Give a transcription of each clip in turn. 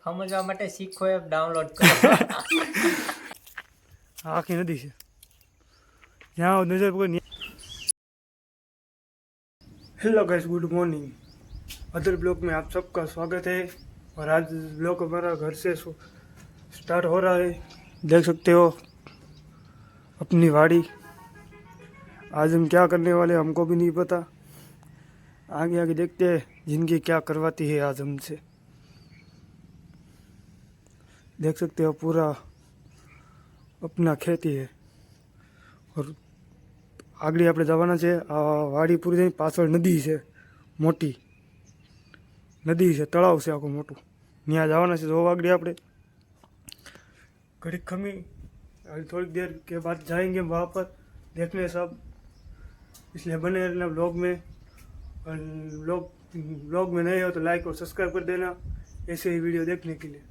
સમજવા માટે શીખો એપ ડાઉનલોડ કરો. આખી નદી છે यहाँ नजर पकड़. Hello guys, good morning. Other blog में आप सबका स्वागत है और आज ब्लॉग हमारा घर से स्टार्ट हो रहा है. देख सकते हो अपनी वाड़ी. आज हम क्या करने वाले हमको भी नहीं पता. आगे आगे देखते हैं जिंदगी क्या करवाती है आज हमसे. देख सकते हो पूरा अपना खेती है और આગળ આપણે જવાના છે. આ વાડી પૂરી થઈને પાછળ નદી છે, મોટી નદી છે, તળાવ છે આખું મોટું. ત્યાં જવાના છે. જો આગળ આપણે घड़ी खमी अभी थोड़ी देर के बाद जाएंगे वहाँ पर देखने सब. इसलिए बने रहना ब्लॉग में. और ब्लॉग में नए हो तो लाइक और सब्सक्राइब कर देना ऐसे ही वीडियो देखने के लिए.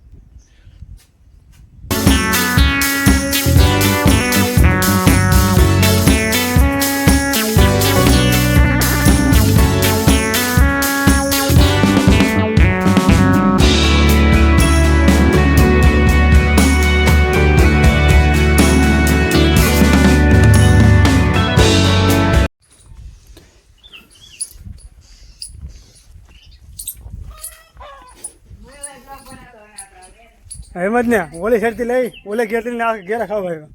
એમ જ ને ઓલે ખેરતી લઈ ઓલે ખેરતી ને ઘેરા ખાવા આવ્યા.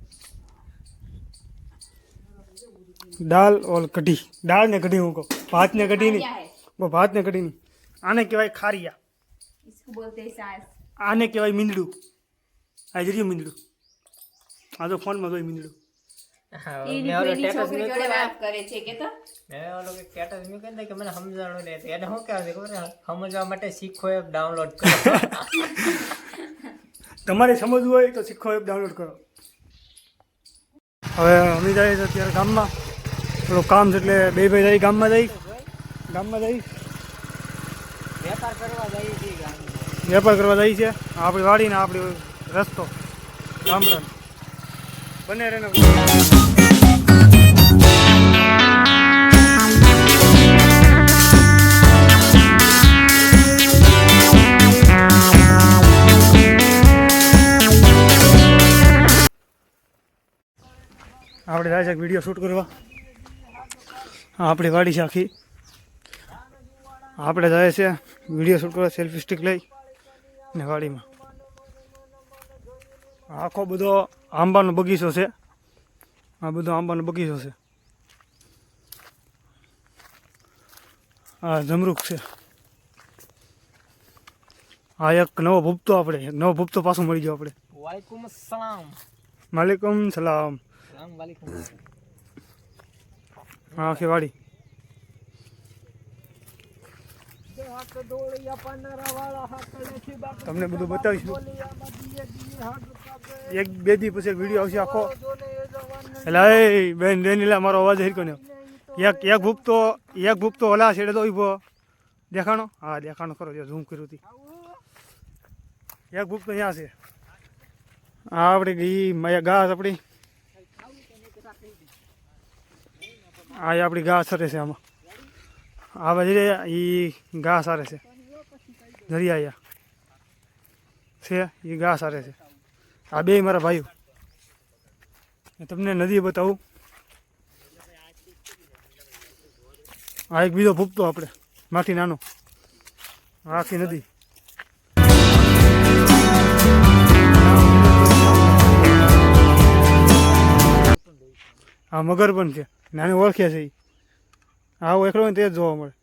દાળ ઓલ કઢી, દાળ ને કઢી હું કહું, ભાત ને કઢી નહીં, ભાત ને કઢી નહીં. આને કહેવાય ખારિયા, આને કહેવાય મીંદડું. આ જરીએ મીંદડું, આ તો ફોનમાં જોઈ મીંદડું. સમજવા માટે શીખો એપ ડાઉનલોડ કરો. તમારે સમજવું હોય તો શીખો એપ ડાઉનલોડ કરો. હવે અમે જઈએ છીએ અત્યારે ગામમાં, થોડું કામ છે એટલે બે ભાઈ જઈ ગામમાં જઈ વેપાર કરવા જઈએ છીએ. વેપાર કરવા જઈએ છીએ. આપણી વાડીને આપણી રસ્તો ગામડાનો બને રહે ને. આપણે જાય છે વિડીયો શૂટ કરવા. આપણી વાડી છે આખી. આપણે જાય છે વિડીયો શૂટ કરવા સેલ્ફી સ્ટિક લઈ ને વાડીમાં. આખો બધો આંબાનો બગીચો છે. આ બધો આંબાનો બગીચો છે. આ જમરૂખ છે. આ એક નવો ભૂપતો, આપણે એક નવો ભૂપતો પાછો મળી ગયો આપણે. વાલેકુમ સલામ. વાલેકુમ સલામ. આખી વાડી તમને બધું બતાવીશું. એક બે દી પછી વિડીયો આવશે આખો. એટલે બેન રેનીલા મારો અવાજ હેરકો ને એક ભૂપતો ઓલા છેડે તો ઉભો દેખાણો. હા દેખાણો ખરો, ઝૂમ કર્યું હતી. એક ભૂપતો અહીંયા છે. આ આપણી ઘાસ આપણી આ આપણી ઘાસ સરે છે. આમાં આ બાજુ એ ઘાસ સારે છે. દરિયા છે એ ઘાસ સારે છે. આ બે મારા ભાઈઓ. તમને નદી બતાવું. આ એક બીજો ભૂપતો આપણે માથી નાનો. આખી નદી. આ મગર પણ છે, નાને ઓળખ્યા છે. આવો એકલો ને તે જ જોવા મળે.